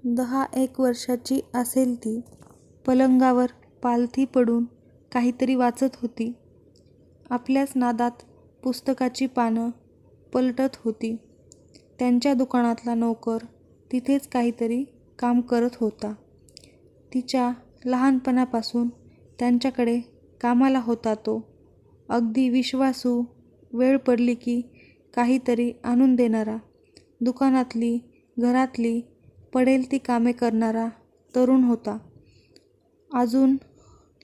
10-1 वर्षाची असेल ती. पलंगावर पालथी पडून काहीतरी वाचत होती. आपल्याच नादात पुस्तकाची पानं पलटत होती. त्यांच्या दुकानातला नोकर तिथेच काहीतरी काम करत होता. तिच्या लहानपणापासून त्यांच्याकडे कामाला होता तो. अगदी विश्वासू, वेळ पडली की काहीतरी आणून देणारा, दुकानातली, घरातली पडेल ती कामे करणारा तरुण होता. अजून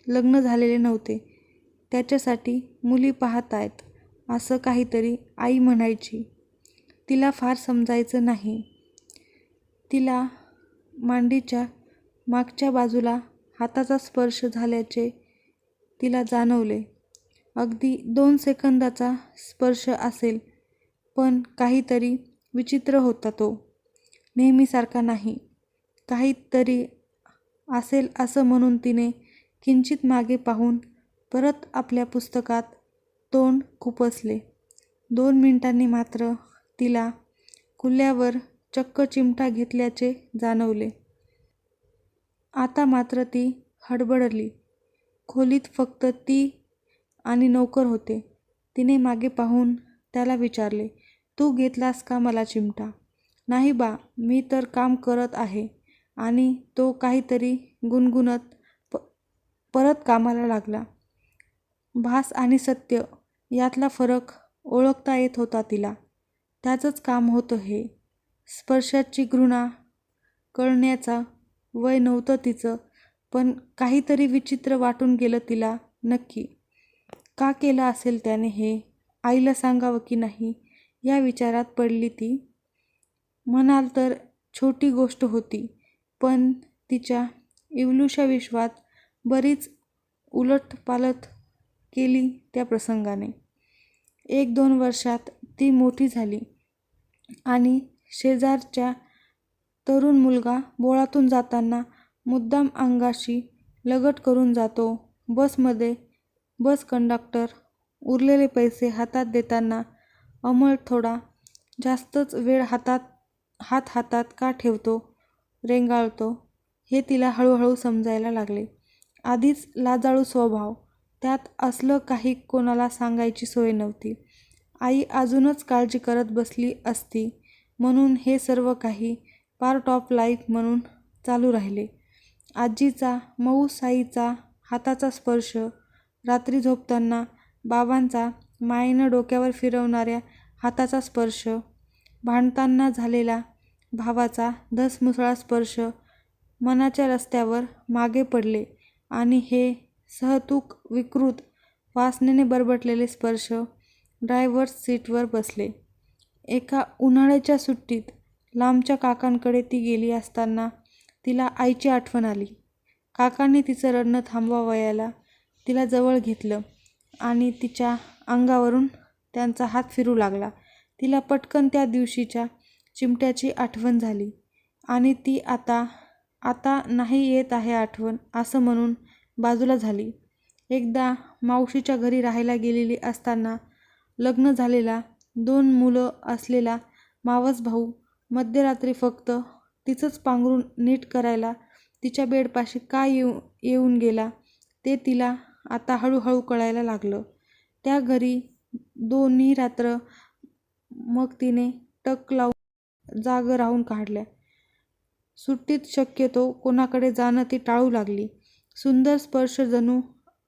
लग्न झालेले नव्हते. त्याच्यासाठी मुली पाहतायत असं काहीतरी आई म्हणायची. तिला फार समजायचं नाही. तिला मांडीच्या मागच्या बाजूला हाताचा स्पर्श झाल्याचे तिला जाणवले. अगदी 2 सेकंदाचा स्पर्श असेल, पण काहीतरी विचित्र होता तो. नेहमीसारखा नाही. काहीतरी असेल असं म्हणून तिने किंचित मागे पाहून परत आपल्या पुस्तकात तोंड खुपसले. 2 मिनिटांनी मात्र तिला कुल्ल्यावर चक्क चिमटा घेतल्याचे जाणवले. आता मात्र ती हडबडली. खोलीत फक्त ती आणि नोकर होते. तिने मागे पाहून त्याला विचारले, "तू घेतलास का मला चिमटा?" "नाही बा, मी तर काम करत आहे." आणि तो काहीतरी गुणगुणत परत कामाला लागला. भास आणि सत्य यातला फरक ओळखता येत होता तिला. त्याचंच काम होतं हे. स्पर्शाची घृणा कळण्याचं वय नव्हतं तिचं, पण काहीतरी विचित्र वाटून गेलं तिला. नक्की का केलं असेल त्याने हे? आईला सांगावं की नाही या विचारात पडली ती. म्हणाल तर छोटी गोष्ट होती, पण तिच्या इवलूशा विश्वात बरीच उलटपालट केली त्या प्रसंगाने. 1-2 वर्षात ती मोठी झाली आणि शेजारच्या तरुण मुलगा बोळातून जाताना मुद्दाम अंगाशी लगट करून जातो. बसमध्ये बस कंडक्टर उरलेले पैसे हातात देताना अंमळ थोडा जास्तच वेळ हात हातात का ठेवतो, रेंगाळतो, हे तिला हळूहळू समजायला लागले. आधीच लाजाळू स्वभाव, त्यात असलं काही कोणाला सांगायची सोय नव्हती. आई अजूनच काळजी करत बसली असती म्हणून हे सर्व काही पार्ट ऑफ लाईफ म्हणून चालू राहिले. आजीचा मऊ साईचा हाताचा स्पर्श, रात्री झोपताना बाबांचा मायेनं डोक्यावर फिरवणाऱ्या हाताचा स्पर्श, भांडताना झालेला भावाचा धसमुसळा स्पर्श, मनाच्या रस्त्यावर मागे पडले आणि हे सहतूक विकृत वासनेने बरबटलेले स्पर्श, ड्रायव्हर्स सीटवर बसले. एका उन्हाळ्याच्या सुट्टीत लांबच्या काकांकडे ती गेली असताना तिला आईची आठवण आली. काकांनी तिचं रडणं थांबवायला तिला जवळ घेतलं आणि तिच्या अंगावरून त्यांचा हात फिरू लागला. तिला पटकन त्या दिवशीच्या चिमट्याची आठवण झाली आणि ती आता नाही येत आहे आठवण असं म्हणून बाजूला झाली. एकदा मावशीच्या घरी राहायला गेलेली असताना लग्न झालेला, 2 मुलं असलेला मावस भाऊ मध्यरात्री फक्त तिचंच पांघरूण नीट करायला तिच्या बेडपाशी का येऊन गेला ते तिला आता हळूहळू कळायला लागलं. त्या घरी 2 रात्र मग तिने टक लावून जागं राहून काढल्या. सुट्टीत शक्यतो कोणाकडे जाणं ती टाळू लागली. सुंदर स्पर्श जणू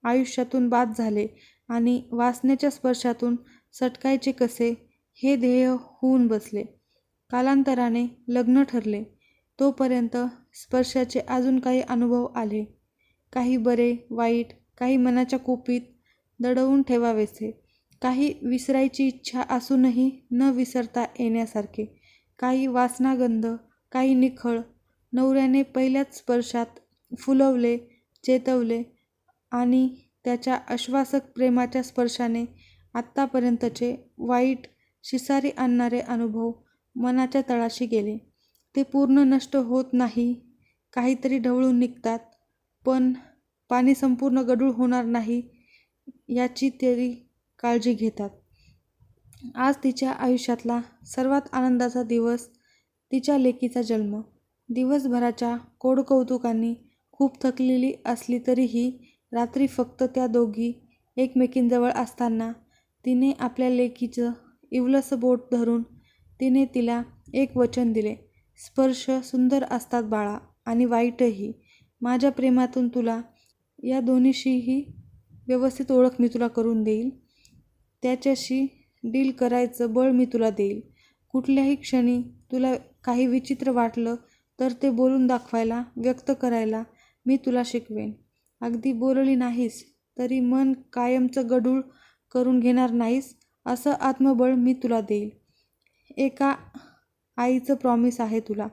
आयुष्यातून बाद झाले आणि वासनेच्या स्पर्शातून सटकायचे कसे हे ध्येय होऊन बसले. कालांतराने लग्न ठरले. तोपर्यंत स्पर्शाचे अजून काही अनुभव आले. काही बरे, वाईट, काही मनाच्या कुपीत दडवून ठेवावेसे, काही विसरायची इच्छा असूनही न विसरता येण्यासारखे, काही वासनागंध, काही निखळ. नवऱ्याने पहिल्याच स्पर्शात फुलवले, चेतवले आणि त्याच्या आश्वासक प्रेमाच्या स्पर्शाने आत्तापर्यंतचे वाईट, शिसारी आणणारे अनुभव मनाच्या तळाशी गेले. ते पूर्ण नष्ट होत नाही, काहीतरी ढवळून निघतात, पण पाणी संपूर्ण गढूळ होणार नाही याची तरी काळजी घेतात. आज तिच्या आयुष्यातला सर्वात आनंदाचा दिवस तिच्या लेकीचा जन्म. दिवसभराच्या कोडकौतुकांनी खूप थकलेली असली तरीही रात्री फक्त त्या दोघी एकमेकींजवळ असताना तिने आपल्या लेकीचं इवलंसं बोट धरून तिने तिला एक वचन दिले. स्पर्श सुंदर असतात बाळा, आणि वाईटही. माझ्या प्रेमातून तुला या दोन्हीशीही व्यवस्थित ओळख मी तुला करून देईल. त्याच्याशी डील करायचं बळ मी तुला देईल. कुठल्याही क्षणी तुला काही विचित्र वाटलं तर ते बोलून दाखवायला, व्यक्त करायला मी तुला शिकवेन. अगदी बोलली नाहीस तरी मन कायमचं गढूळ करून घेणार नाहीस असं आत्मबळ मी तुला देईल. एका आईचं प्रॉमिस आहे तुला.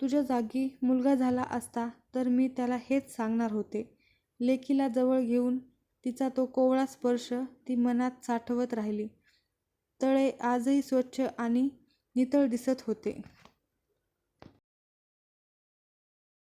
तुझ्या जागी मुलगा झाला असता तर मी त्याला हेच सांगणार होते. लेकीला जवळ घेऊन तिचा तो कोवळा स्पर्श ती मनात साठवत राहिली. तळे आजही स्वच्छ आणि नितळ दिसत होते.